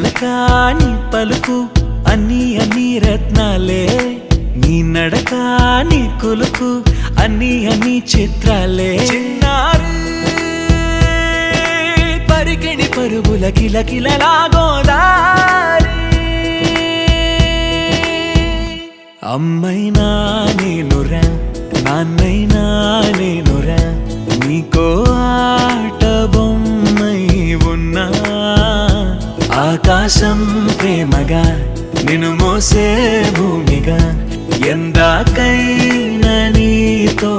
పలక నీ పలుకు అన్ని అన్ని రత్నాలే, నీ నడక నీ కొలుకు అన్ని అన్ని చిత్రాలే. చిన్నారి పరికిణి పరుగుల కిలకిలలా గోదారి, అమ్మైనా నేనురా నాన్నైనా నేనురా, నీకో ఆట బొమ్మై ఉన్నా. ఆకాశం ప్రేమగా నిన్ను మోసే భూమిగా ఎందాకైనా నీతో.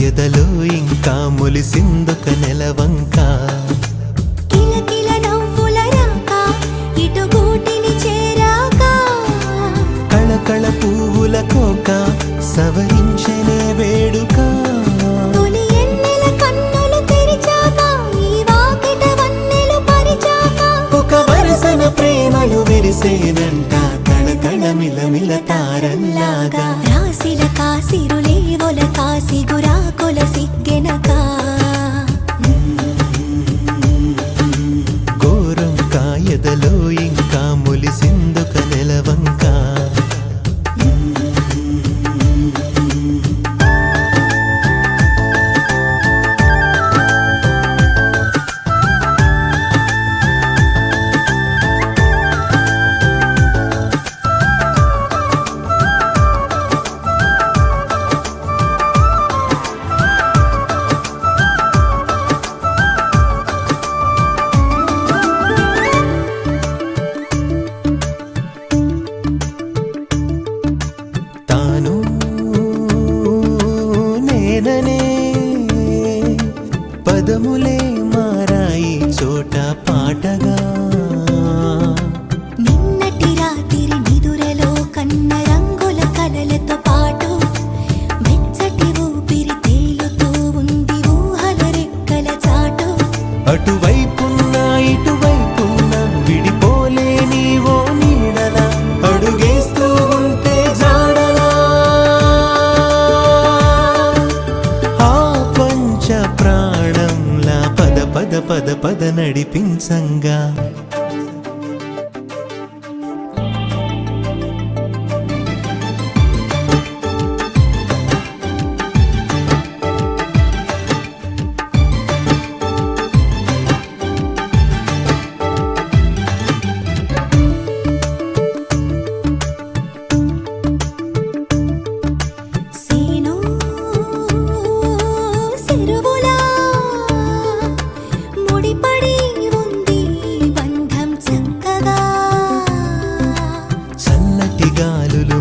ఎదలో ఇంకా మొలిసిందొక నెలవంక, కిలకిల నవ్వుల రాక ఇటు గూటిని చేరాక, కళకళ పువ్వుల కోక సవరించనే వేడుక. తొలి ఎన్నెల కన్నులు తెరిచాక ఈ వాకిట వన్నెలు పరిచాక, ఒక వరసన ప్రేమలు విరిసేనంట కళకళ మిలమిల తారల్లాగా. రాశిల కాసిరులే ఒల కాసి గురాకుల సిగ్గెనక, ఘోరం కాయదలో ఇంకా మొలిసిందొక నెలవంక. పదములే మారాయి చోట పాటగా, నిన్నటి రాత్రి నిదురలో కన్న రంగుల కలలతో పాటు వెచ్చటి ఊపిరి తేలుతూ ఉంది ఊహల రెక్కల చాటు. అటువైపున్నా ఇటువైపున్నా విడిపోలే నీవో నీడలా, అడుగేస్తూ ఉంటే జాడలా. ఆ పంచ ప్రాణంలా పద పద పద పద నడిపించంగా.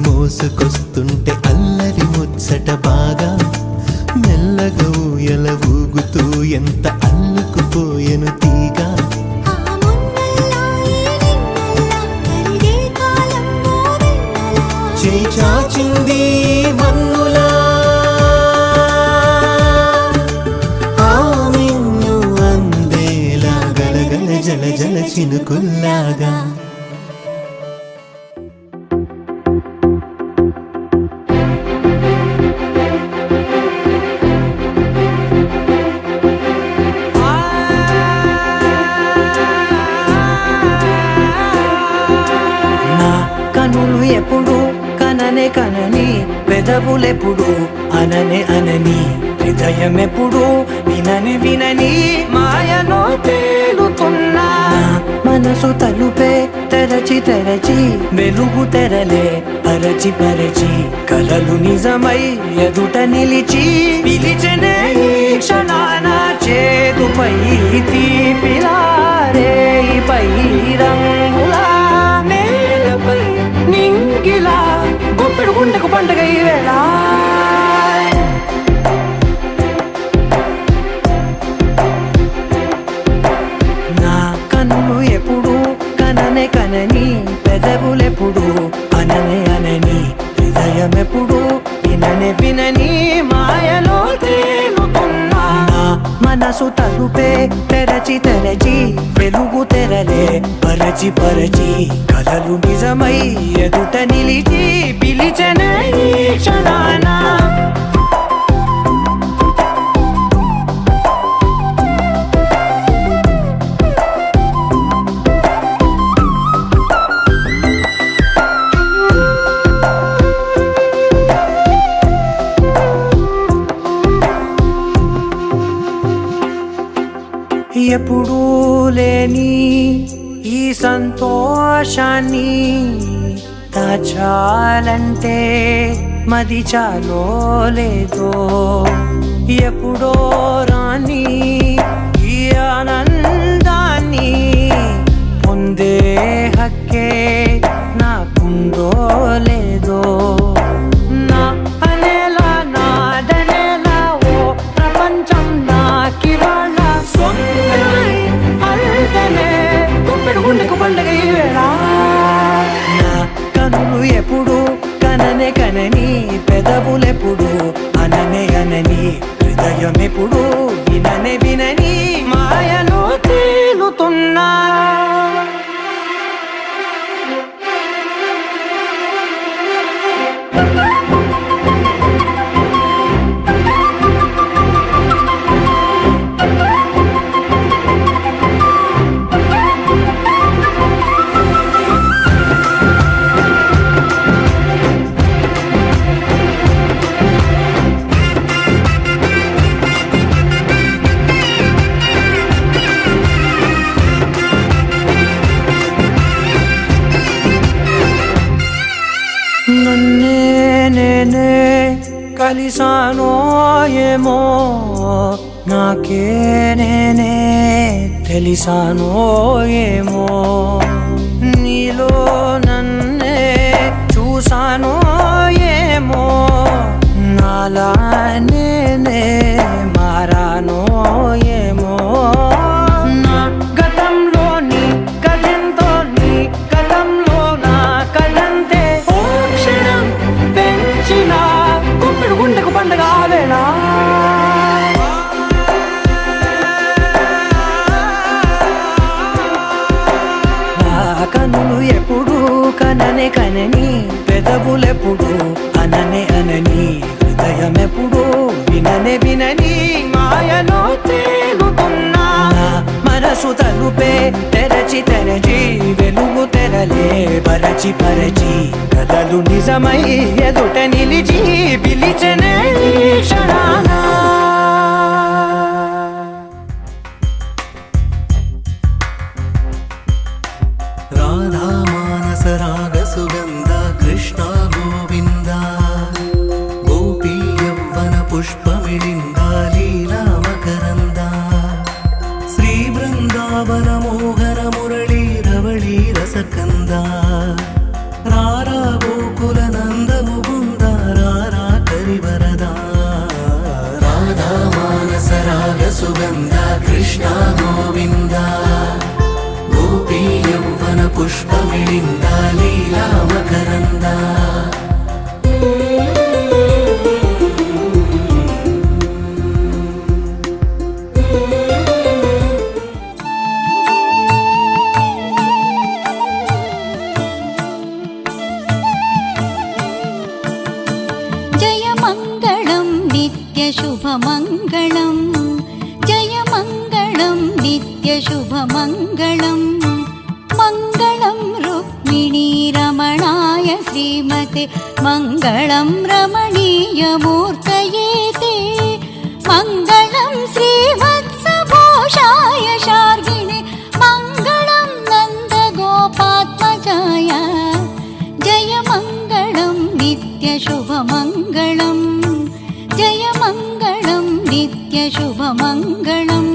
మోసుకొస్తుంటే అల్లరి ముచ్చట బాగా, మెల్లగా ఊయల ఊగుతూ ఎంత అల్లుకుపోయెను తీగా. చేయి చాచింది మన్నులా ఆమెన్ను అందేలా గలగల జల జల చినుకుల్లాగా కనులు ఎప్పుడు కననే కనని పెదవులెప్పుడు అననే అనని హృదయం ఎప్పుడు వినని వినని మాయలో తేలుతున్నా మనసు తలుపే తెరచి తెరచి వెలుగు తెరలే పరచి పరచి కలలు నిజమై ఎదుట నిలిచి పిలిచెనే ఈ క్షణాన చేతుపై తీపిలారే పై రంగులా నేలపై నింగిలా గుప్పెడు గుండెకు పండుగ ఈ వేళ నా కన్నులు ఎప్పుడు కననే కనని పెదవులెప్పుడు అననే అనని హృదయం ఎప్పుడు విననే వినని మాయలో తేలుతున్నా నా మనసు తలుపే తెరచి తెరచి వెలుగు తెరలే పరచి పరచి కలలు నిజమై ఎదుట నిలిచి పిలిచెనే ఈ క్షణాన ఎప్పుడూ లేని ఈ సంతోషాన్ని దాచాలంటే మది చాలో లేదో ఎప్పుడో రాని ఈ ఆనందాన్ని పొందే హక్కే నాకుందో లేదో నా అనేలా నాదనేలా ఓ ప్రపంచం నాకివాళ్ళ సొంతమై అల్దనే గుప్పెడు గుండెకు పండుగ ఈ వేళ నా కనులు ఎప్పుడు కననే కనని పెదవులెప్పుడు అననే అనని హృదయం ఎప్పుడు విననే వినని మాయలో తేలుతున్నా నన్నే నేనే కలిసానో ఏమో నాకే నేనే తెలిసానో ఏమో నీలో నన్నే చూసానో ఏమో నాలా నేనే మారానో ఏమో నా గతంలోని గతంతో నీ గతంలో నా కదంతే ఓ క్షణం పెంచిన గుప్పెడు గుండెకు పండుగ వేళ కనులు ఎప్పుడు కననే కనని పెదవులెప్పుడు అననే అనని హృదయం ఎప్పుడు విననే వినని మాయలో తేలుతున్నా మనసు తలుపే తెరచి తెరచి వెలుగు తెరలే పరచి పరచి కలలు నిజమై ఎదుట నిలిచి పిలిచెనే ఈ క్షణాన రాధా మానస రాగ సుగంధ కృష్ణ గోవింద గోపీ యవ్వన పుష్పమిళింద లీలా మకరంద శ్రీ బృందావన మోహన మురళీ రవళీ రసకంద రారా గోకుల నంద ముకుంద రారా కరివరద రాధా మానస రాగ సుగంధ కృష్ణ గోవింద గోపీ యవ్వన పుష్పమిళింద లీలా మకరంద शुभमङ्गलं जय मङ्गलं नित्यशुभमङ्गलं मङ्गलं रुक्मिणी रमणाय श्रीमते मङ्गलं रमणीयमूर्तये ते मङ्गलं श्रीवत्सभूषाय शार्गिणे मङ्गलं नन्दगोपात्मजाय जय मङ्गलं नित्यशुभमङ्गलं जय मङ्गलं नित्यशुभमङ्गलम्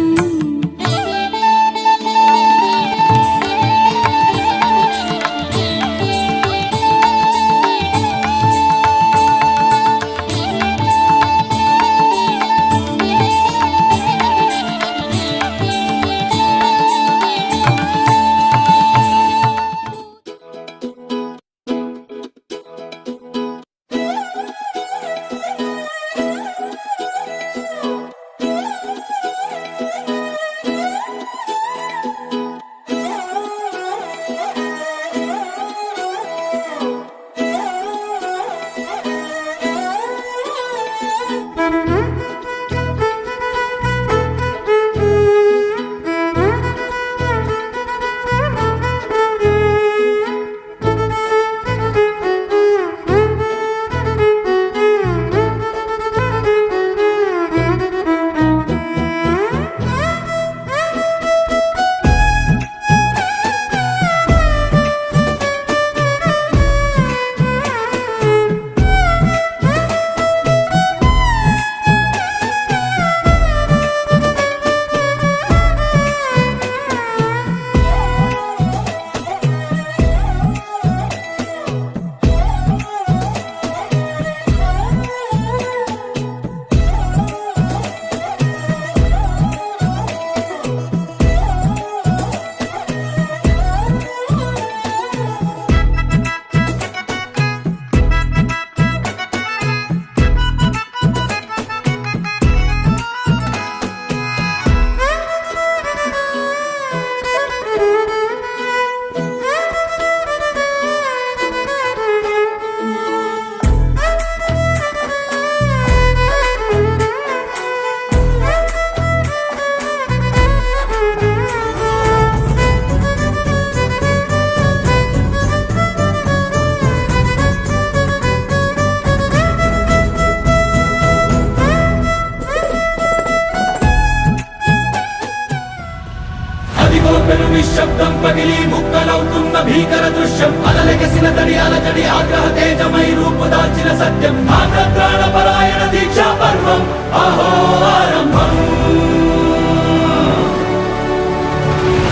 నిశ్శబ్దం పగిలి ముక్కలవుతున్న భీకర దృశ్యం అలలెగసిన తడి అలజడి ఆగ్రహ తేజమై రూపుదాల్చిన సత్యం ఆగ్రహ పరాయణ దీక్షా పర్వం అహో ఆరంభం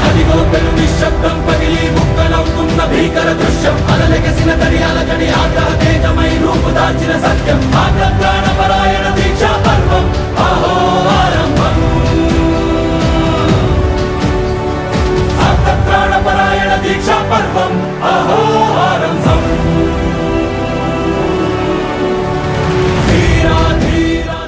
అదిగో పెను నిశ్శబ్దం పగిలి ముక్కలవుతున్న భీకర దృశ్యం అలలెగసిన తడి అలజడి ఆగ్రహ తేజమై రూపుదాల్చిన సత్యం ఆగ్రహ పరాయణ దీక్షా పర్వం అహో ఆరంభం ప్రాణపరాయణ దీక్షా పర్వం అహో ఆరంభం ధీరా ధీరా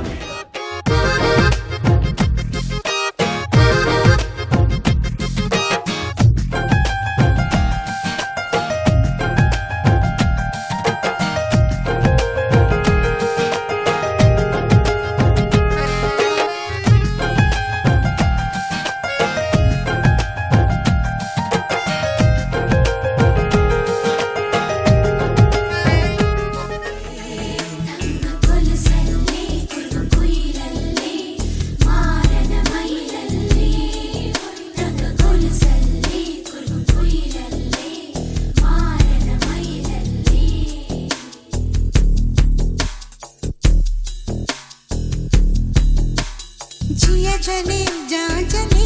जिया चले जा चले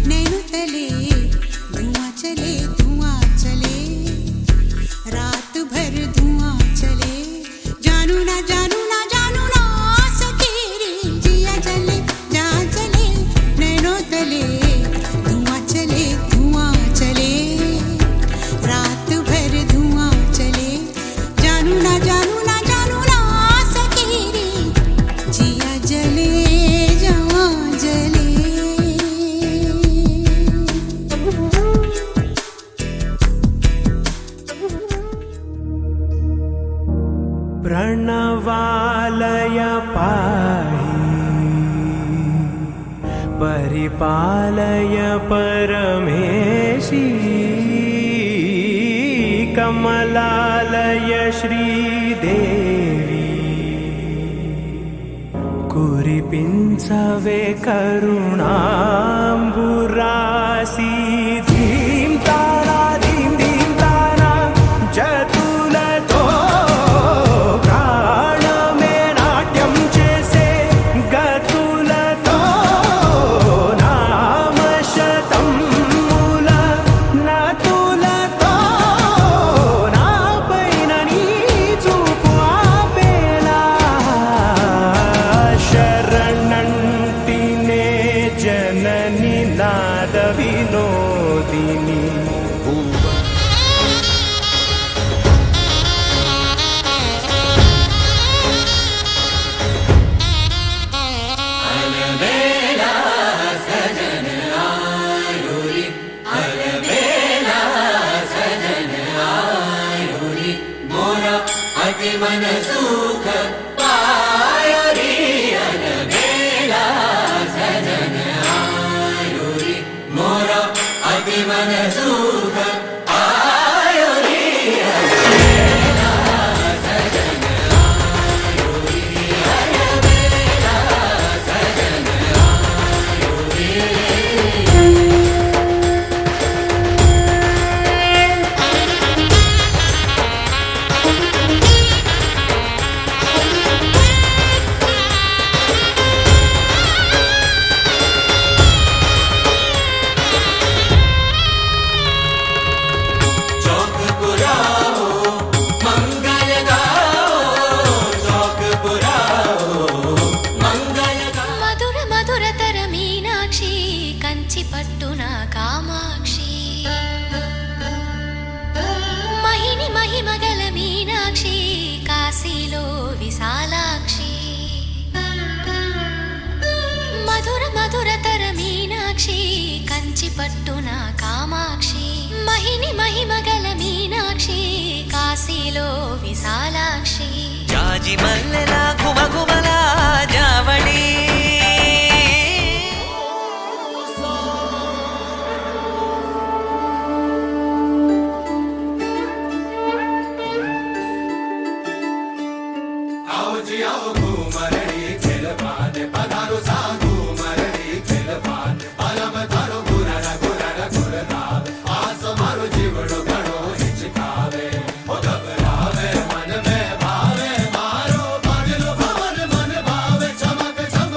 नैनो तले धुआं चले रात भर धुआं चले जानू ना जानू ना जानू ना सके रे जिया चले जा चले नैनो तले धुआं चले रात भर धुआं चले जानू ना जानू ना जानू ना सके रे जिया जले जले परिपालय परमेशी कमलालय श्रीदेवी कुरिपिंचवे करुणांबुरासी धीम तारा धीम धीम तारा जतुलतो प्राणमे नाट्यं చేసే గతులతో నామశతం మూల నతులతో నాపైన నీ చూపు ఆపేలా శరణంటినే జనని నాద వినోదిని మధుర మధురతర మీనాక్షి కంచి పట్టున కామాక్షి మహిని మహిమగల మీనాక్షి కాశీలో విశాలాక్షి మధుర మధురతర మీనాక్షి కంచి పట్టున కామాక్షి మహిని మహిమగల మీనాక్షి కాశీలో విశాలాక్షి జాజి మల్లెల గుమగుమల జావళి मन में भावे मारो पगल भवन मन भावे चमक चम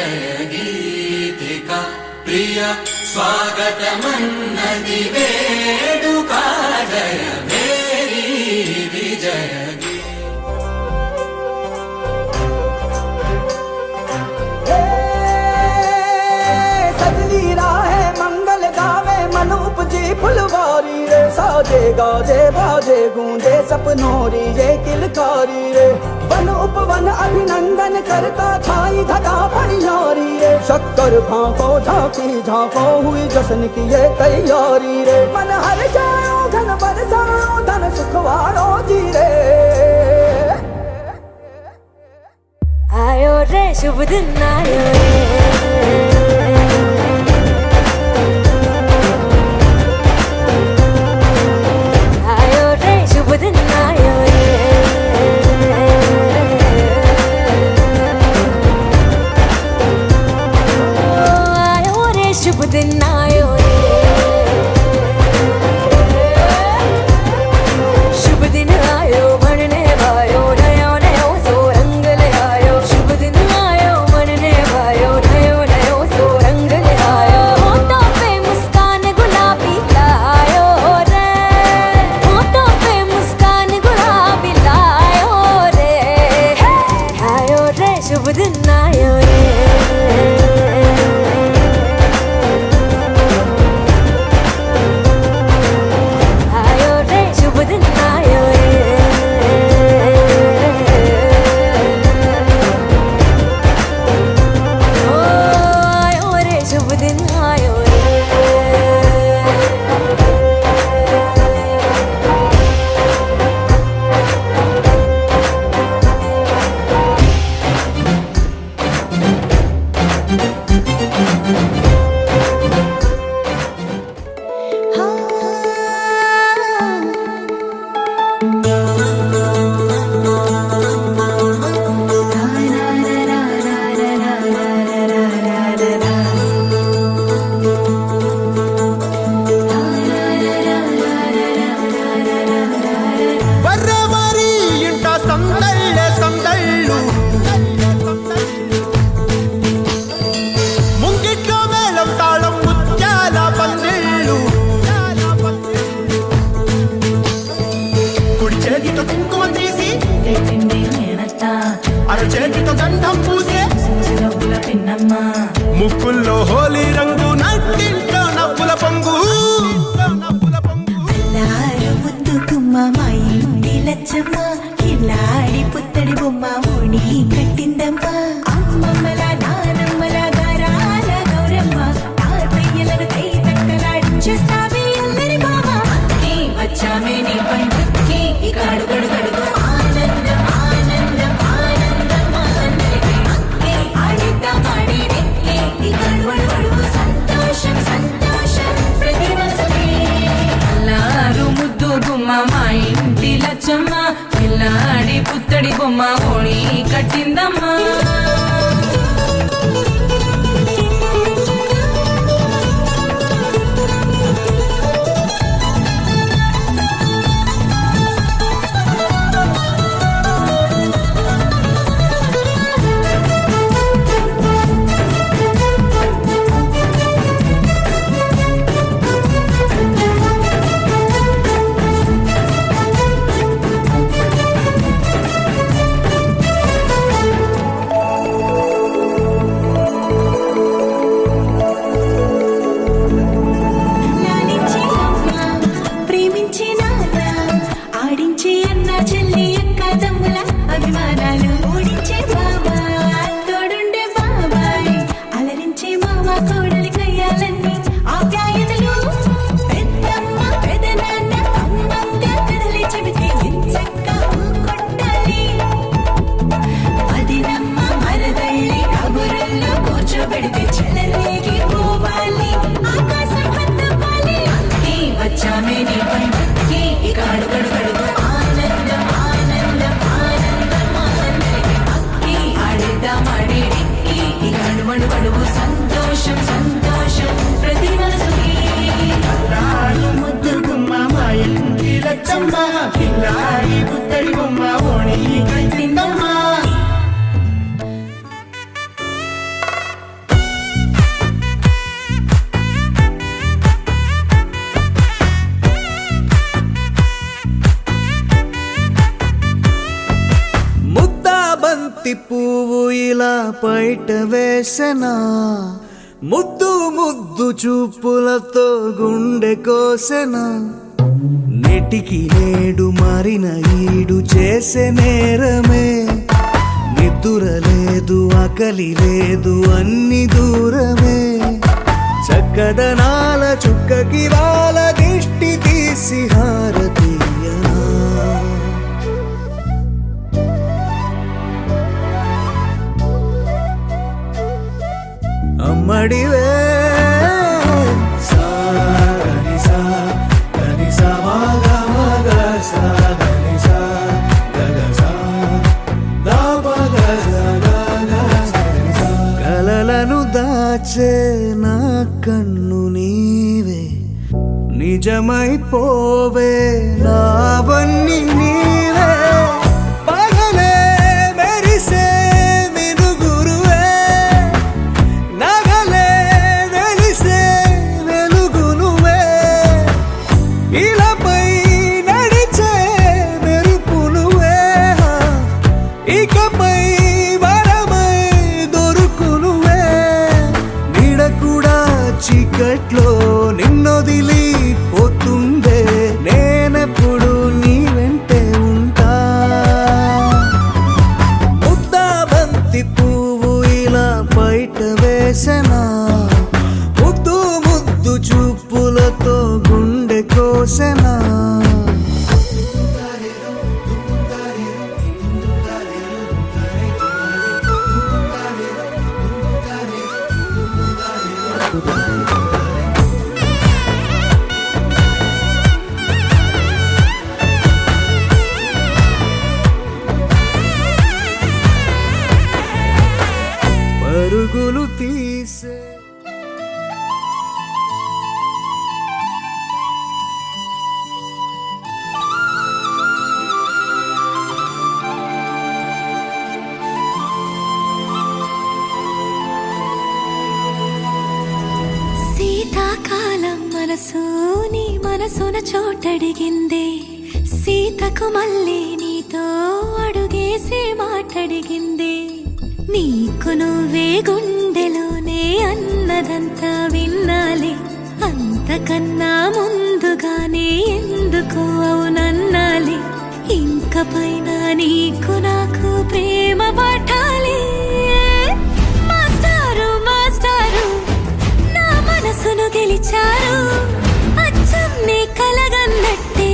జయ గీతిక ప్రియ స్వాగతమన్నది వేడుక జయ మేరీ విజయ सजली राहे मंगल गावे मन उपजी फुलवारी रे साजे गाजे बाजे गूंजे सपनोरी ये किलकारी रे वन उपवन अभिनंदन करता छाई धगा पनियारी रे शक्कर भांको झांकी झांको हुई जश्न की ये तैयारी रे मन हर जाओ धन बरसाओ धन सुखवारो जी रे आयो रे शुभ दिन आयो रे आयो रे शुभ दिन आयो रे आयो रे शुभ दिन आयो रे शुभ दिन आयो बनने वायो नयो नयो सो रंग ले आयो शुभ दिन आयो बनने वायो नयो नयो सो रंग ले आयो होठों पे मुस्कान गुलाबी लायो रे होठों पे मुस्कान गुलाबी लायो रे आयो रे शुभ दिन आयो रे आयो रे शुभ दिन आयो रे ओ आयो रे शुभ दिन आयो रे ಬರ್ರವರಿ ಇಂಟ ಸಂದಳ್ಳೆ ಸಂದಳ್ಳು ముంగిట్లో మేళం తాళం ముత్యాల పందిళ్ళు కుడి చేతితో కుంకుమ తీసి అర చేతితో గంధం పూసే ముక్కుల్లో హోలీ రంగు నట్టింట్లో నవ్వుల పొంగు అల్లారు ముద్దు గుమ్మ మా ఇంటి లచ్చమ్మ కిల్లాడి పుత్తడి బొమ్మ ఓణి కట్టిందమ్మ అమ్మమ్మల నానమ్మల గారాల గౌరమ్మ తాతయ్యలను కై తక్కలాడించేస్తావే అల్లరి బావ అక్కి వచ్చామే నీ పండుక్కి ఇక అడుగడు గడుగు ఆనందం ఆనందం ఆనందం అందరికీ అక్కి ఆడిద్దాం ఆడి వెక్కి ఇక అడుగడు గడుగు సంతోషం సంతోషం ప్రతి మనసుకి అల్లారు ముద్దు గుమ్మ మా ఇంటి లచ్చమ్మ పిల్లాడి పుత్తడి బొమ్మ ఓణి కట్టిందమ్మా లాలించి అమ్మ ప్రేమించి నాన్న ఆడించి అన్న చెల్లి అక్క తమ్ముల అభిమానాలు ఓడించే బాబా తోడుండే బాబాయ్ అలరించే మామ కోడలి కయ్యాలన్నీ ఆప్యాయతలు పెద్దమ్మ పెదనాన్న అమ్మంగా కథలి చెబితే ఎంచక్క కొట్టాలి వదినమ్మ మరదళ్ళి కబురుల్లో కూర్చోబెడితే చెలరేగి పోవాలి ఆకాశం హద్దుపాలి అక్కి వచ్చామే నీ పండుక్కి ఇక అడుగడు గడుగు ఆనందం ఆనందం ఆనందం అందరికీ అక్కి ఆడిద్దాం ఆడి వెక్కి ఇక అడుగడు గడుగు సంతోషం సంతోషం ప్రతి మనసుకి ముద్దు గుమ్మ మా ఇంటి లచ్చమ్మ కిల్లాడి పుత్తడి బొమ్మ ఓణి కట్టిందమ్మ పైట వేసెనా ముద్దు ముద్దు చూపులతో గుండె కోసెనా నెటికి నేడు మారిన ఈడు చేసే నేరమే నిద్ర లేదు ఆకలి లేదు అన్ని దూరమే చక్కదనాల చుక్కకి వాళ్ళ దిష్టి తీసి హారతీయనా అమ్మడివే కలలను దాచే నా కన్ను నీవే నిజమైపోవే నావన్నీ నీవే పగలే మెరిసే మినుగురువే నగలే వెలిసే వెలుగునువే ఇలాపై నడిచే మెరుపునువే ఇకపై వరమై దొరుకునువే నీడ కూడా చీకట్లో నిన్నొదిలి పోతుందే నేనెప్పుడు నీ వెంటే ఉంటా ముద్దా బంతి పువ్వు ఇలా బయట వేసెనా ముద్దు ముద్దు చూపులతో గుండె కోసెనా పరుగులు తీసే శీతాకాలం మనసు నీ మనసున చోటడిగిందే సీతకు మళ్ళీ నీతో అడుగేసి మాటడిగిందే నీకు నువ్వే గుండెలోనే అన్నదంతా విన్నాలే అంతకన్నా ముందుగానే ఎందుకు అవునన్నాలే ఇంక పైన నీకు నాకు ప్రేమ పాఠాలే మాస్టారు మాస్టారు నా మనసును గెలిచారు అచ్చం నీ కలగన్నట్టే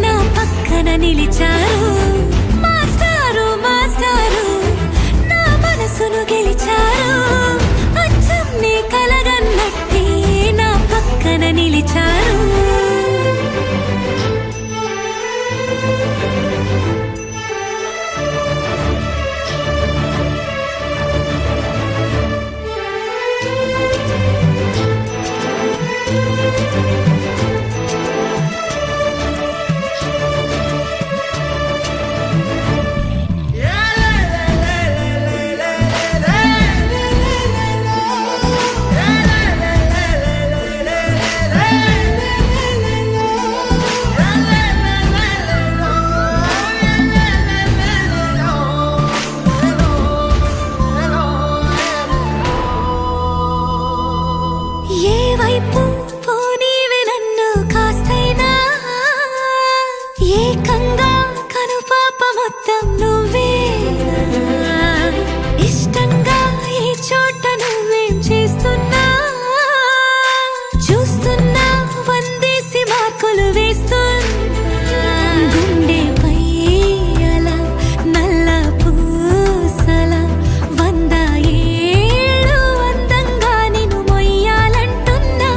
నా పక్కన నిలిచారు మాస్టారు మాస్టారు నా మనసును గెలిచారు అచ్చం నీ కలగన్నట్టే నా పక్కన నిలిచారు ఏ వైపు పోనీవి నన్ను కాస్తైనా ఏకంగా కనుపాప మొత్తం నువ్వే ఇష్టంగా ఈ చోట నువ్వేం చేస్తున్నా చూస్తున్నా వందేసి మార్కులు వేస్తున్నా గుండెపై అలా నల్ల పూసల 100 ఏళ్ళు అందంగా నిన్ను మొయ్యాలంటున్నా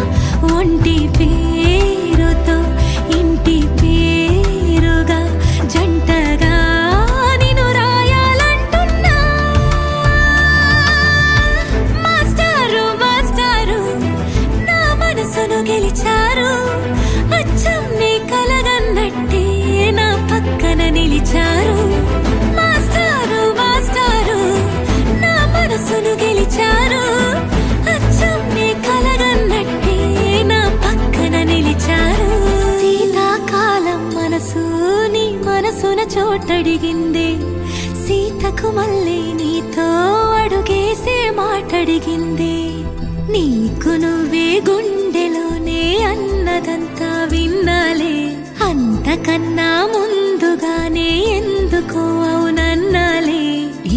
ఒంటి పేరుతో ఇంటి పేరుగా జంటగా నిన్ను రాయాలంటున్నా మాస్టారు మాస్టారు నా మనసును గెలిచారు అచ్చం నీ కలగన్నట్టే నా పక్కన నిలిచారు మాస్టారు మాస్టారు నా మనసును గెలిచారు అచ్చం నీ కలగన్నట్టే నా పక్కన నిలిచారు శీతాకాలం మనసు నీ మనసున చోటడిగిందే సీతకు మళ్ళీ నీతో అడుగేసి పలికిందే నీకు నువ్వే గుండెలోనే అన్నదంతా విన్నాలే అంతకన్నా ముందుగానే ఎందుకో అవునన్నాలే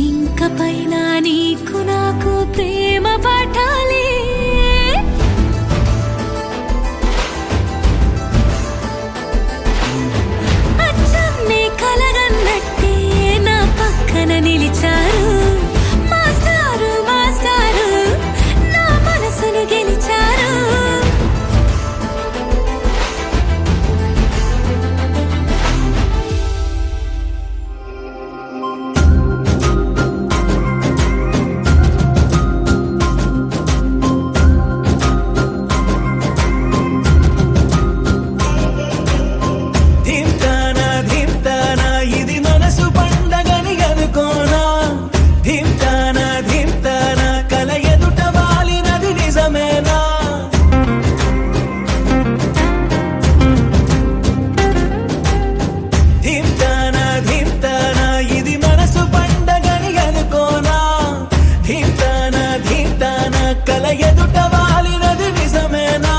ఇంక పైన నీకు నాకు ప్రేమ పాఠాలే అచ్చం నీ కలగన్నట్టే నా పక్కన నిలిచారు మాస్టారు మాస్టారు నా మనసును గెలిచారు ధీమ్తానా ధీమ్తానా ఇది మనసు పండగని అనుకోనా ధీమ్తానా ధీమ్తానా కల ఎదుట వాలినది నిజమేనా ధీమ్తానా ధీమ్తానా ఇది మనసు పండగని అనుకోనా ధీమ్తానా ధీమ్తానా కల ఎదుట వాలినది నిజమేనా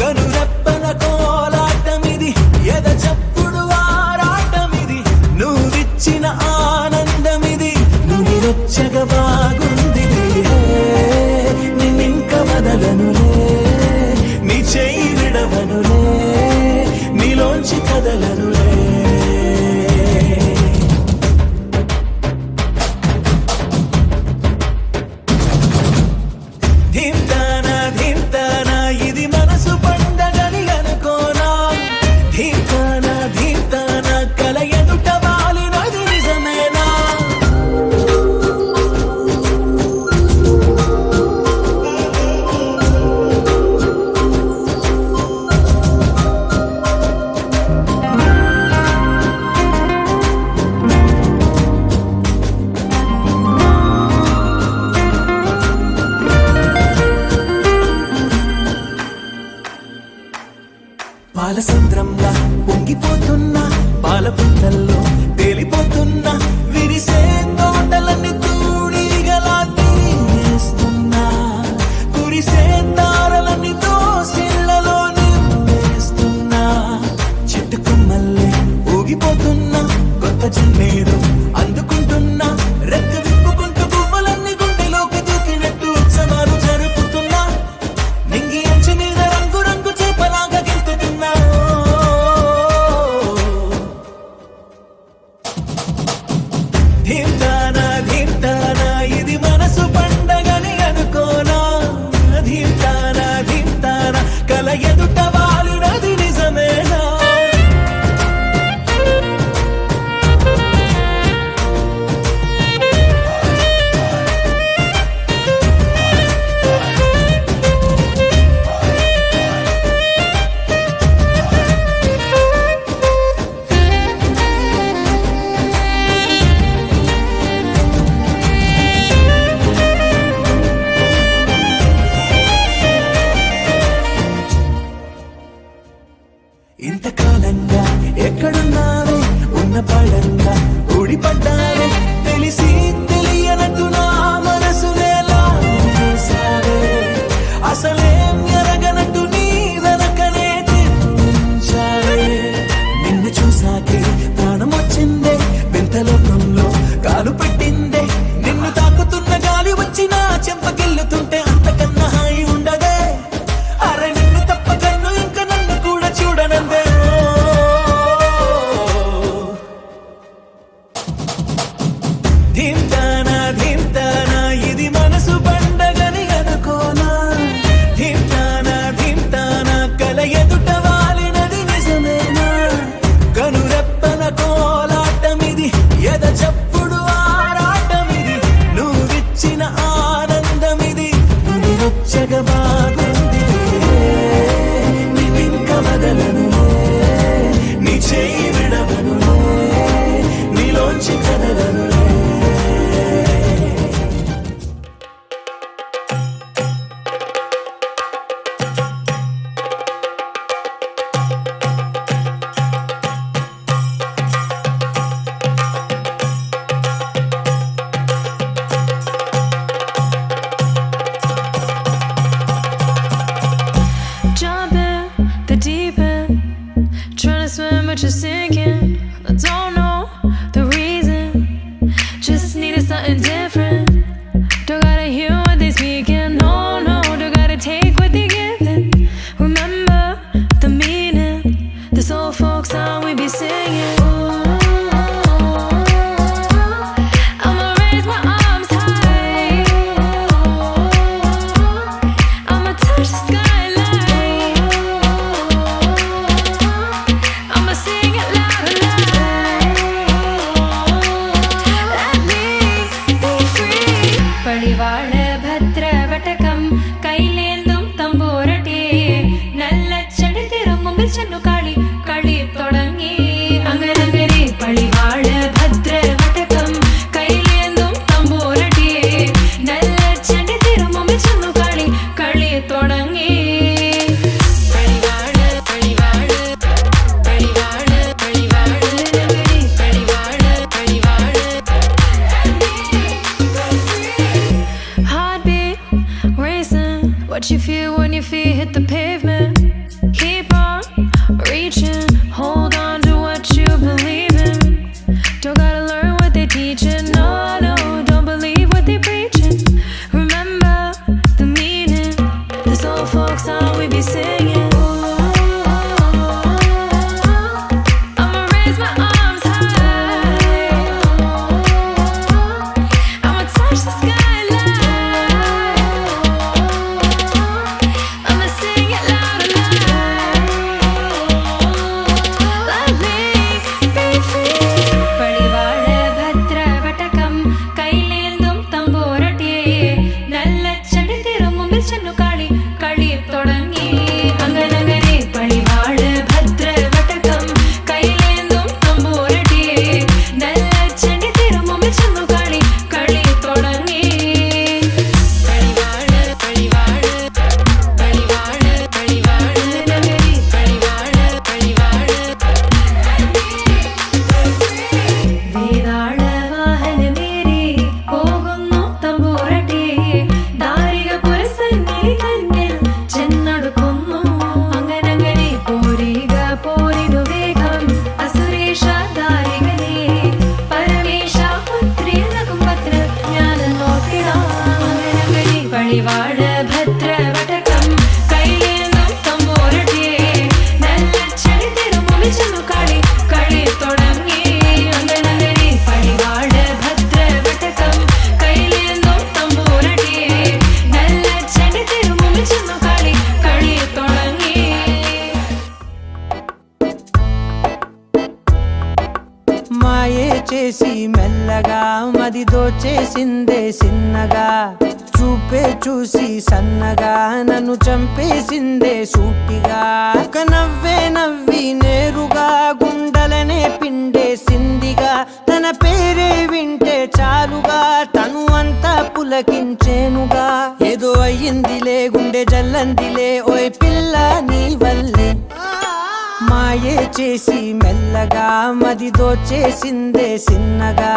కనురెప్పల కోలాటమిది ఎద చప్పుడు ఆరాటమిది నువ్విచ్చిన ఆనందమిది నువ్వు రొచ్చగా బాగుంది నిన్నింక వదలనులే నీ చెయ్యి విడవనులే నీలోంచి కదలనులే ధీమ్తానా ధీమ్తానా ఇది మనసు పండగని అనుకోనా ధీమ్తానా ధీమ్తానా కల ఎదుట వాలినది నిజమేనా పాలసంద్రంలా పొంగిపోతున్నా పాల పుంతల్లో తేలిపోతున్నా విరిసే తోటలన్నీ తూడిగలా తీస్తున్నా కురిసే తారలన్నీ దోసిళ్లలో నింపేస్తున్నా చెట్టు కొమ్మల్లే ఊగిపోతున్నా కొత్త జన్మేరు అందుకుంటున్నా రెక్క విప్పుకుంటూ పువ్వులన్నీ గుండెలోకి దూకినట్టు ఉత్సవాలు జరుపుతున్నా నింగి అంచు మీద రంగు రంగు చేపలాగా గెంతుతున్నా what you feel when your feet hit the pavement. Keep on reaching, hold on to what you believe in. Don't gotta learn what they teaching, no, no, don't believe what they preaching. Remember the meaning, this old folk song we be singing. I'ma raise my arms high, I'ma touch the skyline, I'ma sing it loud and loud. Let me be free. പടിവാള ഭദ്രവടകം കൈലേന്തും തമ്പോരട്ടിയെ നല്ല ചടിതിരും മുമ്പിൽ ചെന്നു കളി കളി തുടങ്ങി അങ്ങനങ്ങനെ പടിവാള ഭദ്രവടകം കൈലേന്തും തമ്പോരട്ടിയെ നല്ല ചടിതിരും മുമ്പിൽ ചെന്നു കളി കളി തുടങ്ങി പടിവാള പടിവാള പടിവാള പടിവാള നഗരി പടിവാള പടിവാള വേതാള വാഹനമേറി പോകുന്നു തമ്പൂരട്ടിയെ ദാരിക പുരസന്നിധി തന്നിൽ ചെന്നടുക്കുന്നു അങ്ങനങ്ങനെ പോരിക പോരിതു വേഗം അസുരേഷ ദാരികനെ പരമേശ പുത്രിയ നകുംപത്ര ജ്ഞാന നോക്കിടാം അങ്ങനങ്ങനെ പടിവാള ഭദ്രവടകം കൈലേന്തും തമ്പൂരട്ടിയെ നല്ല ചടിതിരും മുമ്പിൽ ചെന്നു കളി കളി തുടങ്ങി അങ്ങനങ്ങനെ പടിവാള ഭദ്രവടകം കൈലേന്തും തമ്പൂരട്ടിയെ നല്ല ചടിതിരും മുമ്പിൽ ചെന്നു കളി കളി തുടങ്ങി మాయే చేసి మెల్లగా మది దోచేసిందే సిన్నగా చూపే చూసి సన్నగా నన్ను చంపేసిందే సూటిగా ఒక నవ్వే నవ్వి నేరుగా గుండెలనే పిండేసిందిగా తన పేరే వింటే చాలుగా తను అంతా పులకించేనుగా ఏదో అయ్యిందిలే గుండె జల్లందిలే ఓయ్ పిల్ల నీ వల్లే మాయే చేసి మెల్లగా మది దోచేసిందే సిన్నగా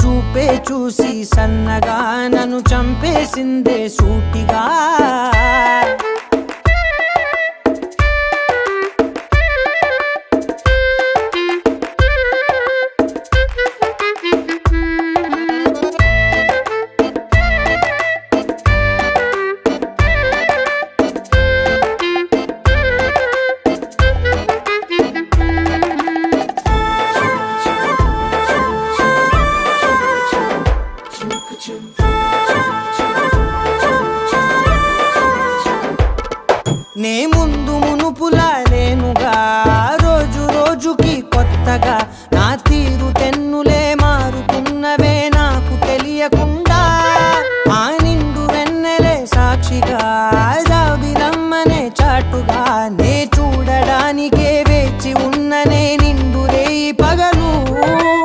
చూపే చూసి సన్నగా నన్ను చంపేసిందే సూటిగా నే ముందు మునుపులా లేనుగా రోజు రోజుకి కొత్తగా నా తీరు తెన్నులే మారుతున్నవే నాకు తెలియకుండా ఆ నిండు వెన్నెలే సాక్షిగా జాబిలమ్మనే చాటుగా నే చూడడానికే వేచి ఉన్ననే నిండు రేయి పగలు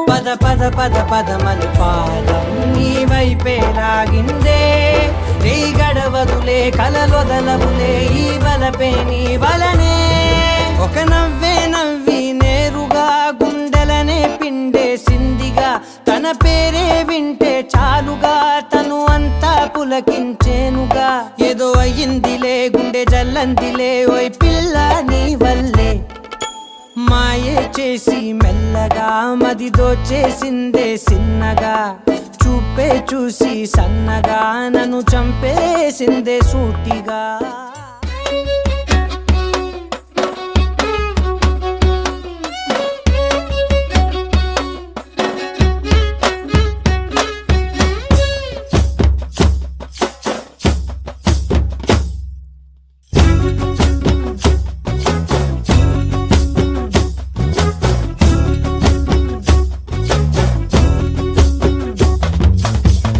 పద పద పద పదమని పాదం నీ వైపే లాగిందే నీ గడవదులే కలలొదలవులే ఈ బలపే నీ బలనే ఒక నవ్వే నవ్వి నేరుగా గుండెలనే పిండేసిందిగా తన పేరే వింటే చాలుగా తను అంతా పులకించేనుగా ఏదో అయ్యిందిలే గుండె జల్లందిలే ఓయ్ పిల్ల నీ వల్లే మాయే చేసి మెల్లగా మది దోచేసిందే సిన్నగా చూపే చూసి సన్నగా నన్ను చంపేసిందే సూటిగా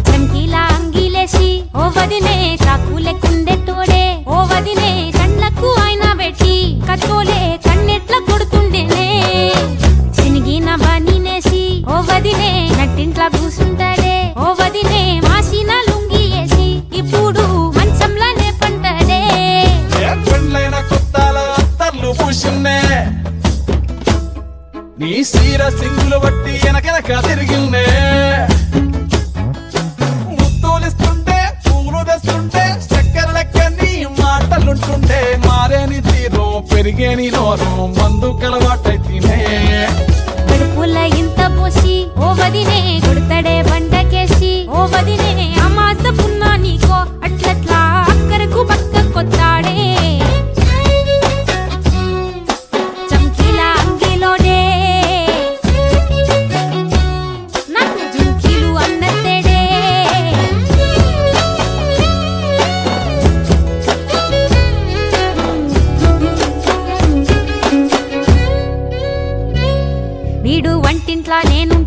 చంకీలా అంగిలేసి ఓ వదినే చాకులే కుందే తోడే ఓ వదినే కళ్ళకు ఆయన పెట్టి కట్టోలే కన్నెట్ల కొడుతుండేనే చినిగిన బనీనేసి ఓ వదినే నట్టింట్లా కూసుంటాడే ఓ వదినే మాసిన లుంగి వేసి ఇప్పుడు మంచంలానే పంటాడే పెళ్ళైన కొత్తాల అత్తర్లు పూసిన్నే నీ సీర సింగులు బట్టి వెనకెనక తిరిగిన్నే ముత్తులిస్తుంటే పూలు తెస్తుంటే చక్కెర లెక్క నీ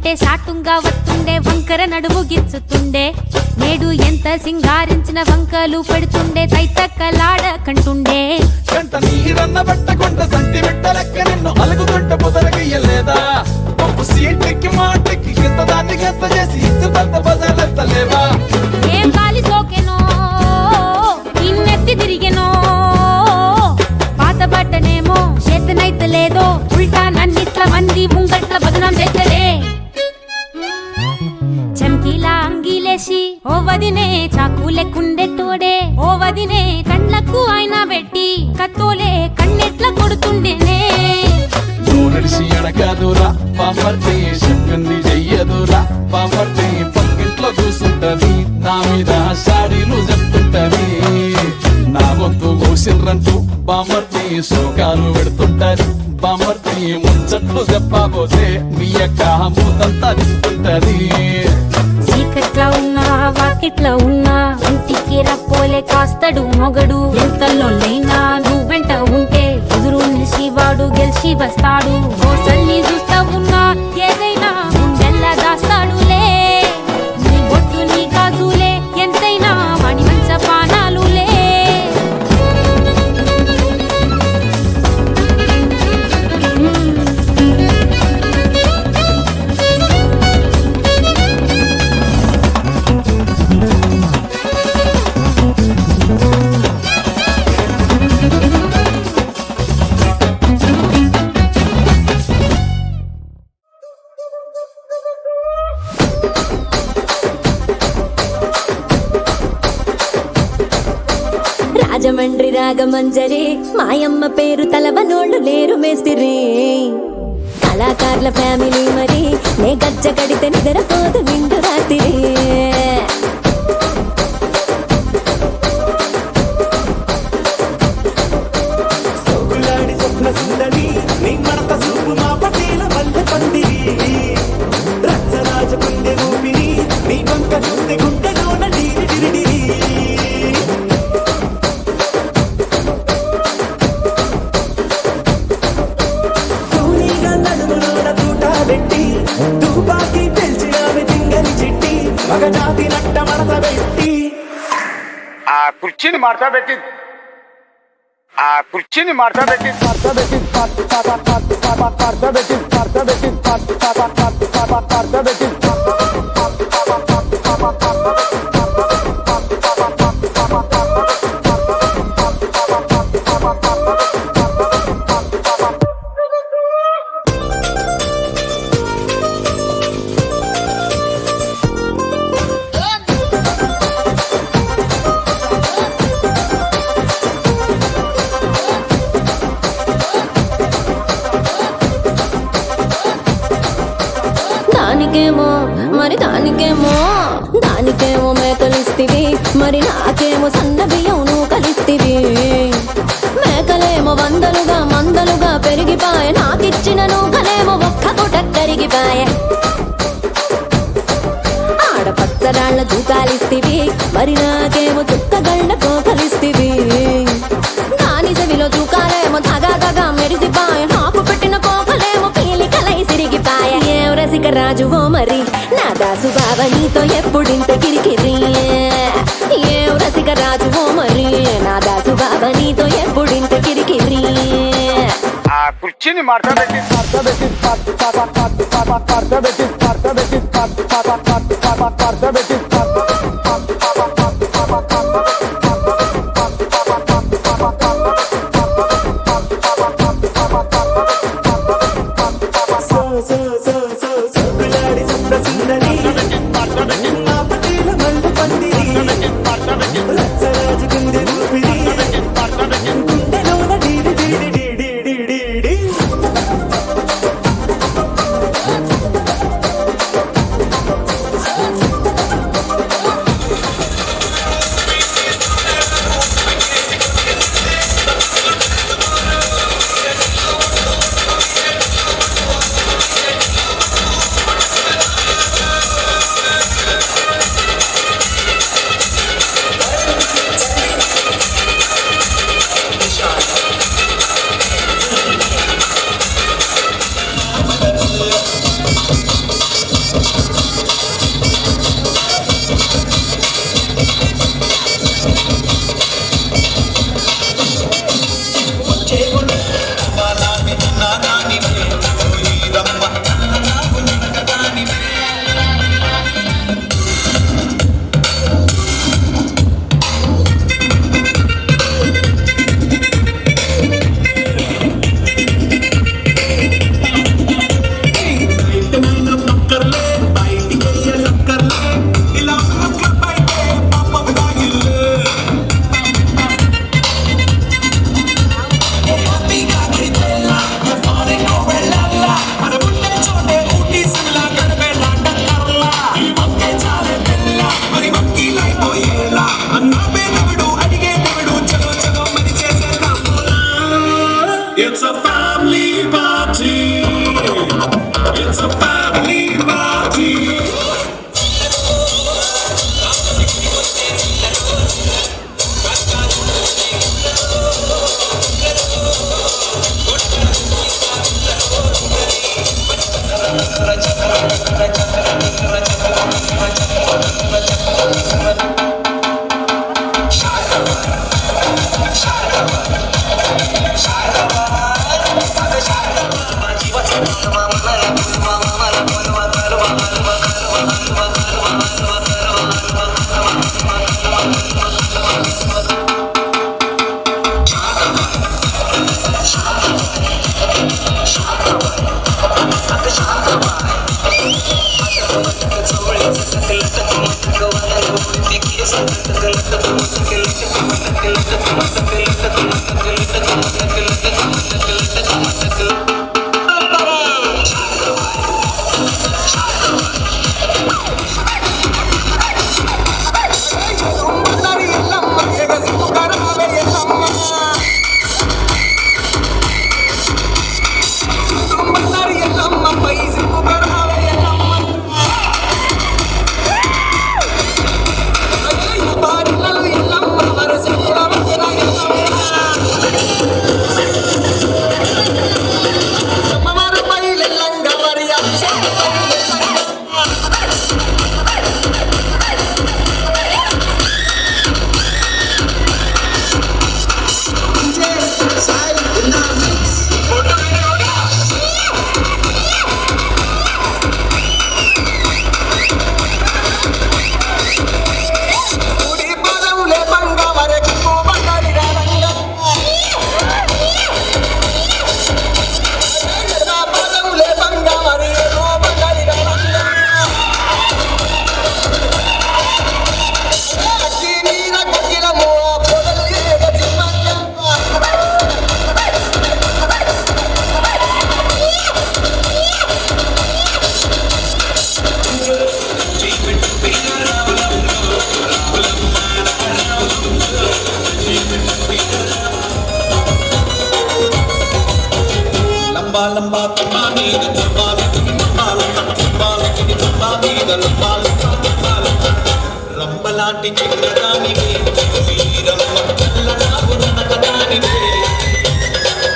వస్తుంటే శాటుంగా వస్తుండే వంకర నడుము గిచ్చుతుండే నేడు ఎంత సింగారించిన వంకలు పెడుతుండే తైతక్కలాడకంటుండే కంట నీరన్న పట్టకుంట సంటి బిడ్డలెక్క నిన్ను అలుగుతుంట పొదరగయ్యలేదా పంపు సీటెక్కి మాటెక్కి గింత దాన్ని గంత చేసి ఇచ్చు తంత బజార్లెత్తలేవా ఏం గాలి సోకెనో ఇన్నెత్తి తిరిగెనో పాతబడ్డనేమో చేతనైతలేదో ఉల్టా నన్నిట్ల మంది ముంగట్ల బదనాం చేస్తలే చమ్కీలా అంగీలేసి ఓ వదినే చాకులెక్కుండే తోడే ఓ వదినే కండ్లకు ఆయన పెట్టి కత్తోలే కన్నెట్ల కొడుతుండేనే నడిసి అడగదురా పాపర్తి చెప్పింది చెయ్యదురా పాపర్తి పక్కింట్లో కూసుంటది నా మీద సాడీలు చెప్తుంటది నా గొంతు కూసిండ్రంటూ బామర్తి శోకాలు పెడుతుంటది బామర్తి ముచ్చట్లు చెప్పబోతే మీ యొక్క మూతంతా తింటుంటది చీకట్లా ఉన్నా వాకిట్లా ఉన్నా ఇంటికి రప్పోలే కాస్తడు మొగడు ఎంతలో లేనా నువ్వెంట ఉంటే ఎదురు నిలిచి వాడు గెలిచి వస్తాడు మోసల్ని చూస్తా ఉన్నా ఏదైనా గుండెల్లా దాస్తాడులే నీ బొట్టు నీ గాజులే ఎంతైనా వాడి మంచ పానాలులే రాజమండ్రి రాగమంజరి మాయమ్మ పేరు తలవనోళ్ళు లేరు మేస్తిరి కళాకారుల ఫ్యామిలీ మరి నే గజ్జ కడితే నిద్రపోదు నిండు రాత్రి సోకులాడి స్వప్న సుందరి నీ మడత సూపు మా పటేల వల్ల పందిరి రచ్చరాజ గుండె ఊపిరి నీ వంక చూస్తే గుండెలోన డిరిడిరిడిరి కూలీగా నడుములోన తూట పెట్టి తుపాకి పెంచి ఆమె తింగని చిట్టి మగజాతి నట్ట మడత పెట్టి ఆ కుర్చీని మార్చబెట్టి దానికేమో మరి దానికేమో మేకలిస్తివి మరి నాకేమో సన్న బియ్యం నువ్వు కలిస్తివి మేకలేమో వందలుగా మందలుగా పెరిగిపాయ నాకిచ్చిన నూకలేమో ఒక్క పూట కరిగిపాయ ఆడపచ్చరాళ్ళ దూకాలిస్తివి మరి నాకేమో చుక్కగళ్ళ కోకలిస్తివి దాని చెవిలో దూకాలేమో దగా మెరిసిపాయ నాకు పెట్టిన కోకలేమో పీలికలై సిరిగిపాయ ఏం రసిక రాజువో మరి నా దాసు బావ నీతో ఎప్పుడింత కిరికిరి ఏం రసిక రాజువో మరి నా దాసు బావ నీతో ఎప్పుడింత కిరికిరి ఆ కుర్చీని మార్చబెట్టి సోకులాడి స్వప్న సుందరి మా పటేల వల్ల పందిరి రచ్చరాజ గుండె ఊపిరి గుండెలోన డిరిడిరిడిరిడిరిడి రంబలాంటి చిన్నదానివే వీరమ్మ చల్లనాగు ననకదానివే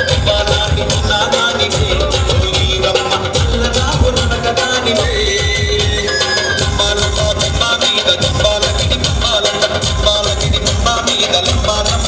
రంబలాంటి చిన్నదానివే వీరమ్మ చల్లనాగు ననకదానివే లంబాలమ్మ లంబ మీద లంబాలగిడి లంబాలమ్మ లంబాలగిడి లంబ మీద లంబాలమ్మ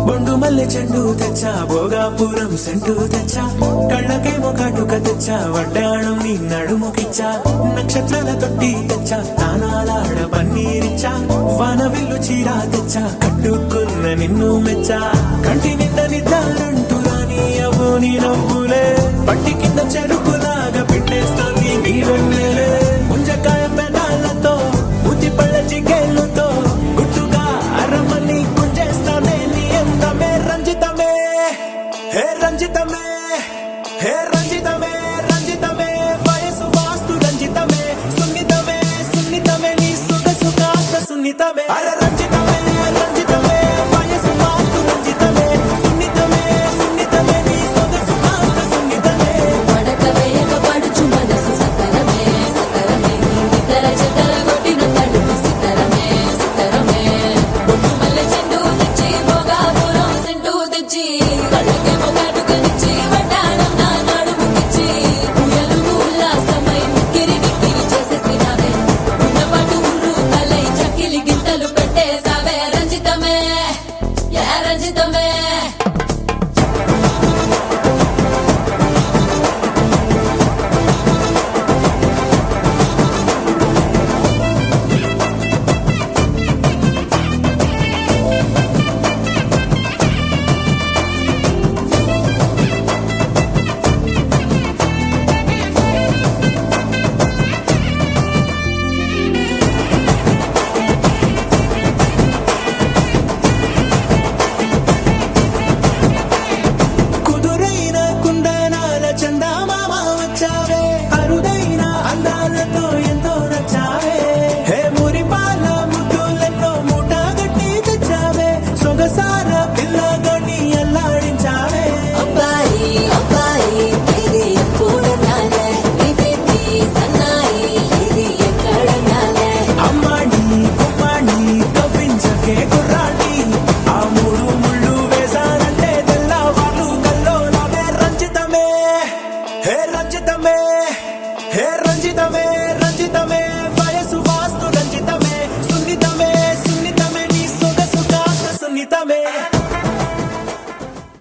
బొండు మల్లె చెండు తెచ్చా భోగాపురం సెంటు తెచ్చా కళ్ళకేమో కాటుక తెచ్చా వడ్డాణం నీ నడుముకిచ్చా నక్షత్రాల తొట్టి తెచ్చా తానాలాడ పన్నీరిచ్చా వానవిల్లు చీరా తెచ్చా కట్టుకున్న నిన్ను మెచ్చా కంటి నిండా నిద్దారంటూ రాని అవ్వు నీ నవ్వులే పట్టి కింద చెరుకులాగా పిండేస్తాంది నీ వెన్నెలే ముంజకాయ పెదాలతో ముద్ది పళ్ళ చికెళ్ళుతో గుట్టుగా అరమని గుంజేస్తానే నీ అందమే రంజితమే హే రంజితమే హే రంజితమే రంజితమే వయసు వాస్తు రంజితమే సున్నితమే సున్నితమే నీ సొగసు కాస్త సున్నితమే అరే రంజితమే రంజితమే వయసు వాస్తు రంజితమే సున్నితమే సున్నితమే నీ సొగసు కాస్త సున్నితమే పడక వేయక పడుచు మనసు సతరమే సతరమే ఇతర చెతర కొట్టిన తడుపు సితరమే సితరమే బొట్టు మల్లె చెండు తెచ్చి భోగాపురం సెంటు తెచ్చి కళ్ళకేమో కాటుకనిచ్చి వడ్డాణం నా నడుముకిచ్చి ఉయ్యాలుగు ఉల్లాసమై ముక్కిరి గిక్కిరి చేసేసినావే ఉన్నపాటు ఉర్రు తలై చకిలి గింతలు పెట్టేసావే రంజితమే యా రంజితమే కుదురైన కుందనాల చందమామ వచ్చావే అరుదైన అందాలతో ఎంతో నచ్చావే హే మురిపాల ముద్దులతో మూట గట్టి తెచ్చావే సొగసార పిల్లగని అల్లాడించావే అబ్బాయి అబ్బాయి ఇది ఎప్పుడన్నాలే ఇది సన్నాయి ఇది ఎక్కడన్నాలే అమ్మాడి కుమ్మాడి కవ్వించకే కుర్రాడి ఆ మూడు ముళ్ళు వేసానంటే తెల్లవాళ్ళు కల్లో నవే రంజితమే హే రంజితమే హే రంజితమే రంజితమే వయసు వాస్తు రంజితమే సున్నితమే సున్నితమే నీ సొగసు కాస్త సున్నితమే